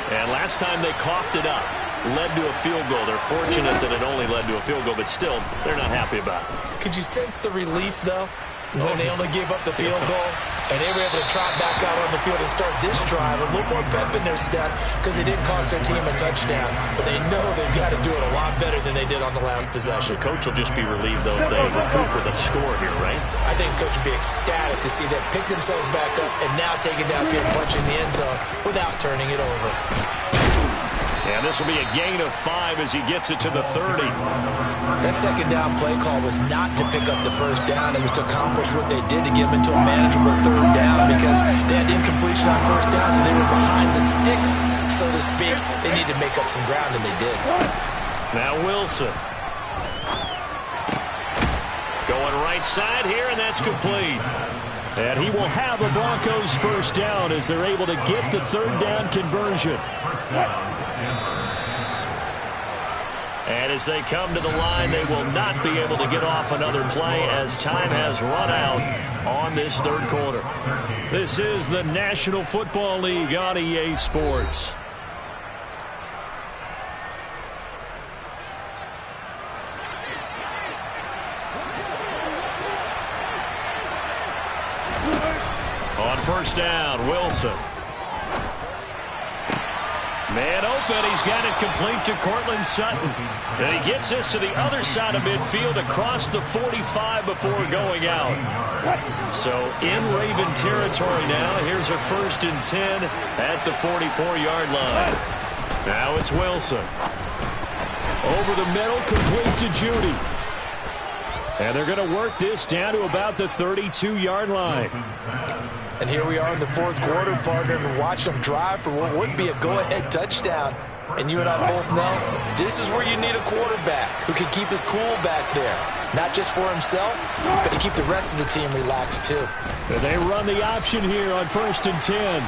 And last time they coughed it up, led to a field goal. They're fortunate that it only led to a field goal, but still, they're not happy about it. Could you sense the relief, though, when they only gave up the field goal? And they were able to trot back out on the field and start this drive. A little more pep in their step because they didn't cost their team a touchdown. But they know they've got to do it a lot better than they did on the last possession. The coach will just be relieved, though, if they recoup with a score here, right? I think the coach will be ecstatic to see them pick themselves back up and now take it downfield, punching the end zone without turning it over. And this will be a gain of 5 as he gets it to the 30. That 2nd down play call was not to pick up the 1st down. It was to accomplish what they did to get them into a manageable 3rd down because they had incompletion on 1st down, so they were behind the sticks, so to speak. They needed to make up some ground, and they did. Now Wilson. Going right side here, and that's complete. And he will have a Broncos 1st down as they're able to get the 3rd down conversion. And as they come to the line, they will not be able to get off another play as time has run out on this 3rd quarter. This is the National Football League on EA Sports. On 1st down, Wilson. Man open, he's got it complete to Cortland Sutton. And he gets this to the other side of midfield across the 45 before going out. So in Raven territory now. Here's a 1st and 10 at the 44-yard line. Now it's Wilson. Over the middle, complete to Judy. And they're going to work this down to about the 32-yard line. And here we are in the 4th quarter, partner, and watch them drive for what would be a go-ahead touchdown. And you and I both know this is where you need a quarterback who can keep his cool back there. Not just for himself, but to keep the rest of the team relaxed too. And they run the option here on 1st and 10.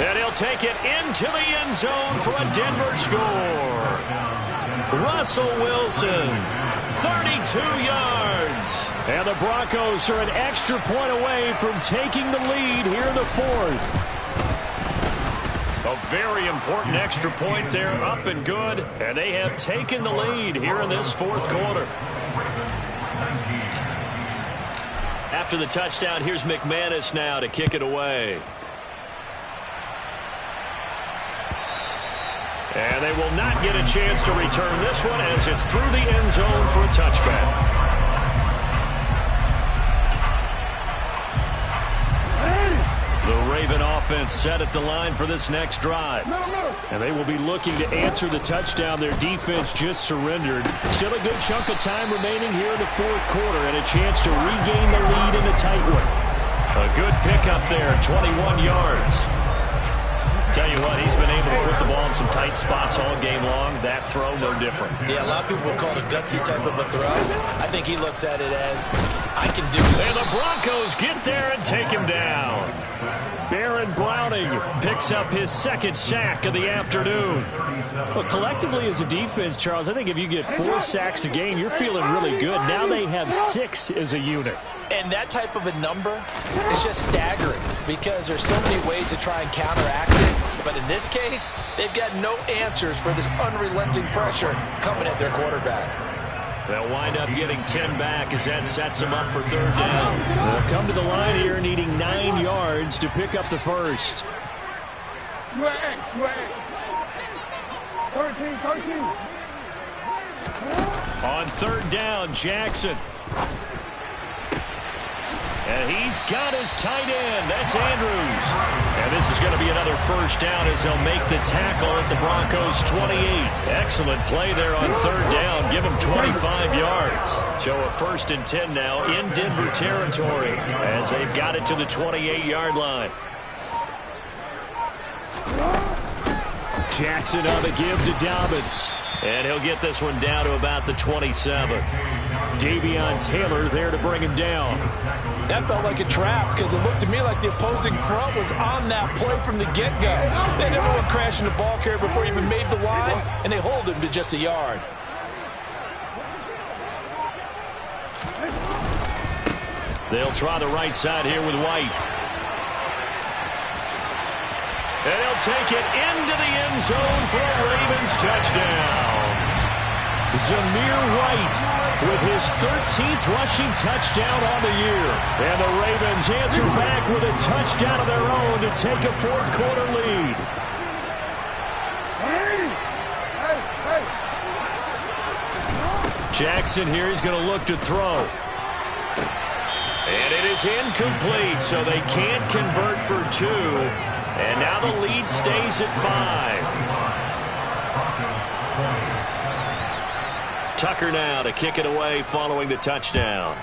And he'll take it into the end zone for a Denver score. Russell Wilson, 32 yards. And the Broncos are an extra point away from taking the lead here in the 4th. A very important extra point there, up and good. And they have taken the lead here in this 4th quarter. After the touchdown, here's McManus now to kick it away. And they will not get a chance to return this one as it's through the end zone for a touchback. The Raven offense set at the line for this next drive. And they will be looking to answer the touchdown their defense just surrendered. Still a good chunk of time remaining here in the 4th quarter and a chance to regain the lead in a tight one. A good pickup there, 21 yards. Tell you what, he's been able to put the ball in some tight spots all game long. That throw, no different. Yeah, a lot of people would call it a gutsy type of a throw. I think he looks at it as, I can do it. And the Broncos get there and take him down. Baron Browning picks up his second sack of the afternoon. Well, collectively as a defense, Charles, I think if you get 4 sacks a game, you're feeling really good. Now they have 6 as a unit. And that type of a number is just staggering because there's so many ways to try and counteract it. But in this case, they've got no answers for this unrelenting pressure coming at their quarterback. They'll wind up getting 10 back as that sets them up for third down. They'll come to the line here needing 9 yards to pick up the first. 13. On third down, Jackson. And he's got his tight end. That's Andrews. And this is going to be another first down as they'll make the tackle at the Broncos' 28. Excellent play there on third down. Give them 25 yards. So a 1st and 10 now in Denver territory as they've got it to the 28-yard line. Jackson on the give to Dobbins. And he'll get this one down to about the 27. Davion Taylor there to bring him down. That felt like a trap because it looked to me like the opposing front was on that play from the get-go. They never went crashing the ball carrier before he even made the line, and they hold him to just a yard. They'll try the right side here with White. And he'll take it into the end zone for a Ravens touchdown. Zamir White with his 13th rushing touchdown on the year. And the Ravens answer back with a touchdown of their own to take a fourth-quarter lead. Jackson here is going to look to throw. And it is incomplete, so they can't convert for 2. And now the lead stays at 5. Tucker now to kick it away following the touchdown.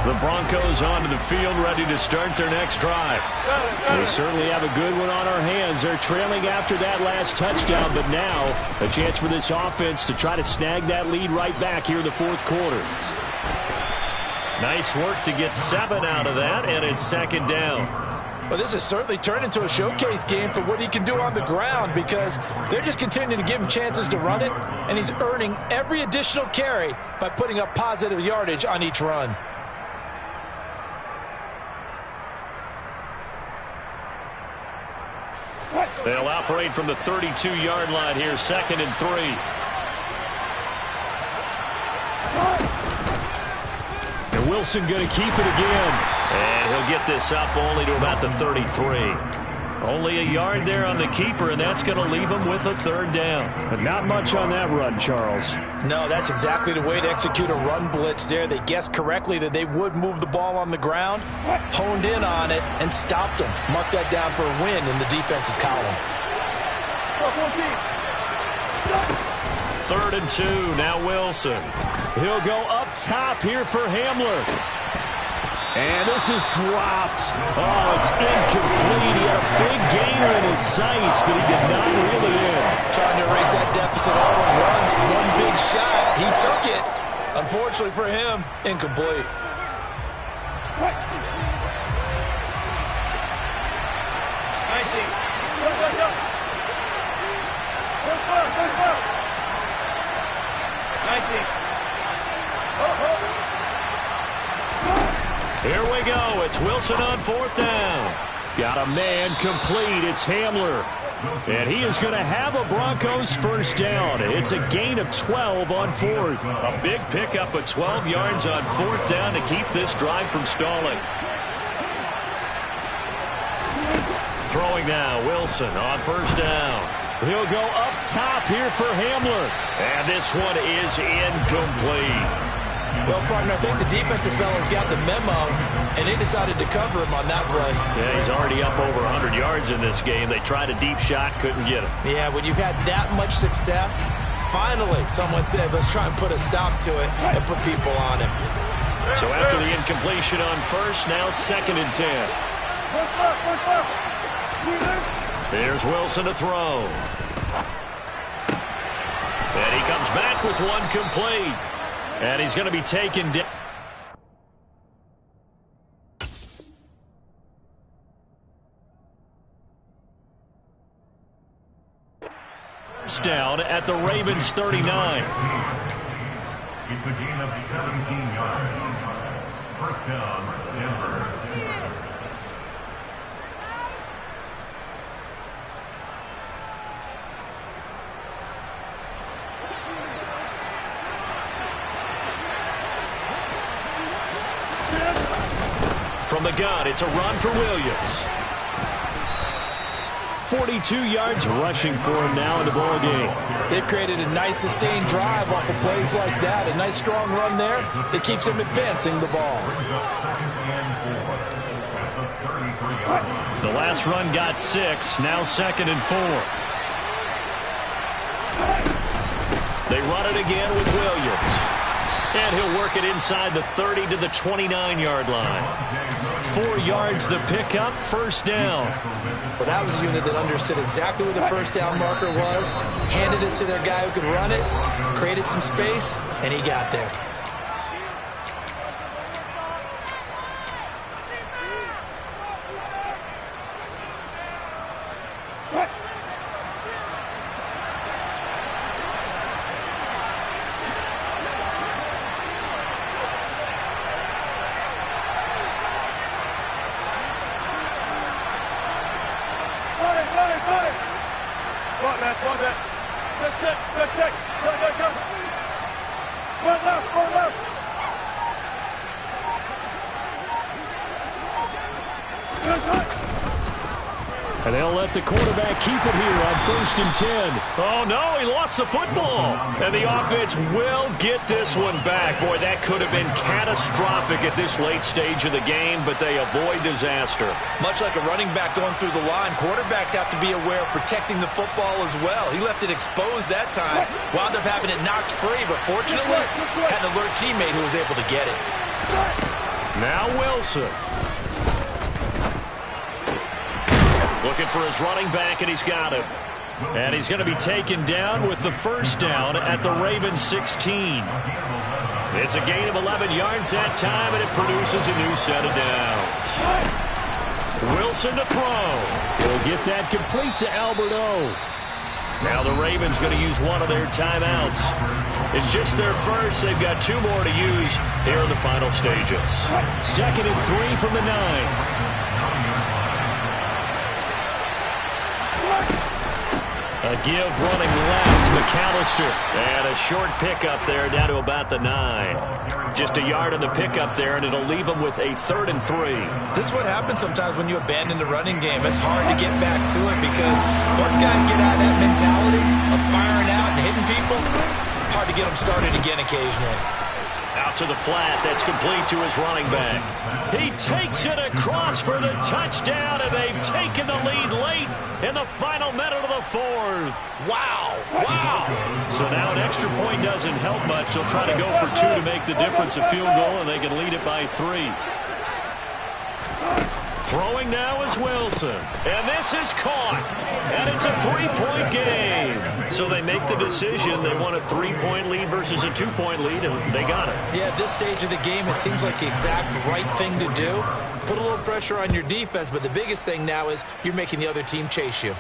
The Broncos onto the field, ready to start their next drive. We certainly have a good one on our hands. They're trailing after that last touchdown, but now a chance for this offense to try to snag that lead right back here in the fourth quarter. Nice work to get 7 out of that, and it's second down. Well, this has certainly turned into a showcase game for what he can do on the ground because they're just continuing to give him chances to run it, and he's earning every additional carry by putting up positive yardage on each run. They'll operate from the 32-yard line here, 2nd and 3. And Wilson going to keep it again. And he'll get this up only to about the 33. Only a yard there on the keeper, and that's going to leave him with a third down. But not much on that run, Charles. No, that's exactly the way to execute a run blitz there. They guessed correctly that they would move the ball on the ground, honed in on it, and stopped them. Mark that down for a win in the defense's column. 3rd and 2, now Wilson. He'll go up top here for Hamler. And this is dropped. Oh, it's incomplete. He had a big gainer in his sights, but he did not reel it in. Trying to erase that deficit all at once. One big shot. He took it. Unfortunately for him, incomplete. Here we go. It's Wilson on 4th down. Got a man complete. It's Hamler. And he is going to have a Broncos first down. It's a gain of 12 on 4th. A big pickup of 12 yards on 4th down to keep this drive from stalling. Throwing now, Wilson on 1st down. He'll go up top here for Hamler. And this one is incomplete. Well, partner, I think the defensive fellas got the memo, and they decided to cover him on that play. Yeah, he's already up over 100 yards in this game. They tried a deep shot, couldn't get him. Yeah, when you've had that much success, finally someone said, let's try and put a stop to it and put people on him. So after the incompletion on first, now 2nd and 10. Here's Wilson to throw. And he comes back with one complete. And he's going to be taken down. First down at the Ravens 39. It's a gain of 17 yards. First down, Denver. From the gun, it's a run for Williams. 42 yards rushing for him now in the ball game. They've created a nice sustained drive off of plays like that. A nice strong run there that keeps them advancing the ball. The last run got 6, now 2nd and 4. They run it again with Williams. And he'll work it inside the 30 to the 29-yard line. 4 yards the pickup, first down. Well, that was a unit that understood exactly where the first down marker was, handed it to their guy who could run it, created some space, and he got there. And they'll let the quarterback keep it here on 1st and 10. Oh, no, he lost the football. And the offense will get this one back. Boy, that could have been catastrophic at this late stage of the game, but they avoid disaster. Much like a running back going through the line, quarterbacks have to be aware of protecting the football as well. He left it exposed that time, wound up having it knocked free, but fortunately, had an alert teammate who was able to get it. Now Wilson. Looking for his running back, and he's got him. And he's going to be taken down with the first down at the Ravens 16. It's a gain of 11 yards that time, and it produces a new set of downs. Wilson to throw. He'll get that complete to Alberto. Now the Ravens going to use one of their timeouts. It's just their first. They've got 2 more to use here in the final stages. 2nd and 3 from the 9. A give running left, McAllister. And a short pickup there down to about the 9. Just a yard on the pickup there, and it'll leave them with a 3rd and 3. This is what happens sometimes when you abandon the running game. It's hard to get back to it because once guys get out of that mentality of firing out and hitting people, hard to get them started again occasionally. Out to the flat. That's complete to his running back. He takes it across for the touchdown, and they've taken the lead late in the final minute of the 4th. Wow. Wow. So now an extra point doesn't help much. They'll try to go for 2 to make the difference a field goal, and they can lead it by 3. Throwing now is Wilson. And this is caught. And it's a 3-point game. So they make the decision. They want a 3-point lead versus a 2-point lead, and they got it. Yeah, at this stage of the game, it seems like the exact right thing to do. Put a little pressure on your defense, but the biggest thing now is you're making the other team chase you.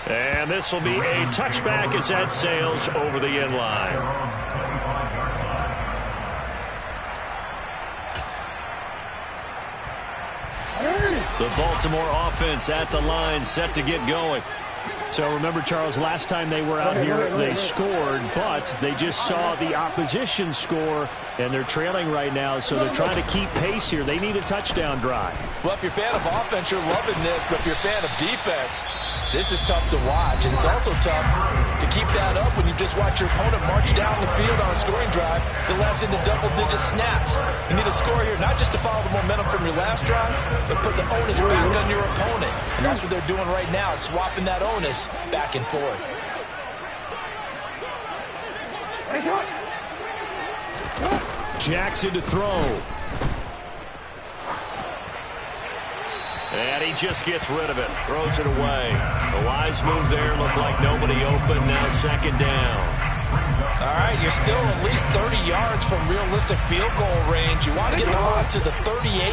And this will be a touchback as that sails over the end line. The Baltimore offense at the line, set to get going. So remember, Charles, last time they were out here, they scored, but they just saw the opposition score, and they're trailing right now, so they're trying to keep pace here. They need a touchdown drive. Well, if you're a fan of offense, you're loving this, but if you're a fan of defense, This is tough to watch, and it's also tough to keep that up when you just watch your opponent march down the field on a scoring drive that lasts into double-digit snaps. You need a score here, not just to follow the momentum from your last drive, but put the onus back on your opponent. And that's what they're doing right now, swapping that onus back and forth. Jackson to throw. And he just gets rid of it. Throws it away. The wise move there. Looked like nobody open. Now second down. All right, you're still at least 30 yards from realistic field goal range. You want to get the ball to the 38,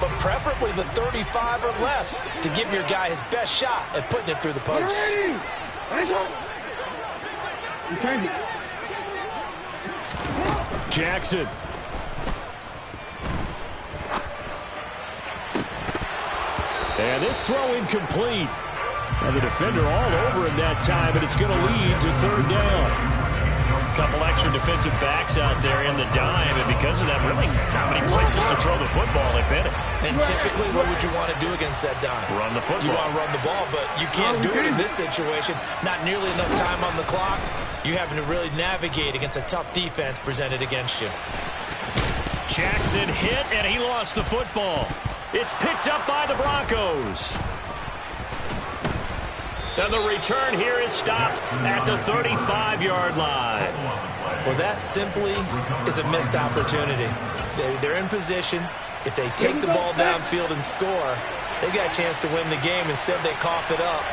but preferably the 35 or less to give your guy his best shot at putting it through the post. Jackson. And this throw incomplete. And the defender all over him that time, but it's going to lead to third down. A couple extra defensive backs out there in the dime, and because of that, really not many places to throw the football, if any. And typically, what would you want to do against that dime? Run the football. You want to run the ball, but you can't do it in this situation. Not nearly enough time on the clock. You're having to really navigate against a tough defense presented against you. Jackson hit, and he lost the football. It's picked up by the Broncos. And the return here is stopped at the 35-yard line. Well, that simply is a missed opportunity. They're in position. If they take the ball downfield and score, they got a chance to win the game. Instead, they cough it up.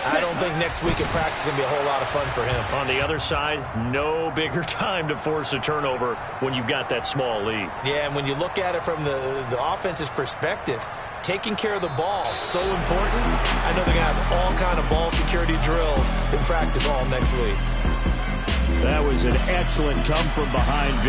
I don't think next week in practice is going to be a whole lot of fun for him. On the other side, no bigger time to force a turnover when you've got that small lead. Yeah, and when you look at it from the offense's perspective, taking care of the ball is so important. I know they're going to have all kind of ball security drills in practice all next week. That was an excellent come from behind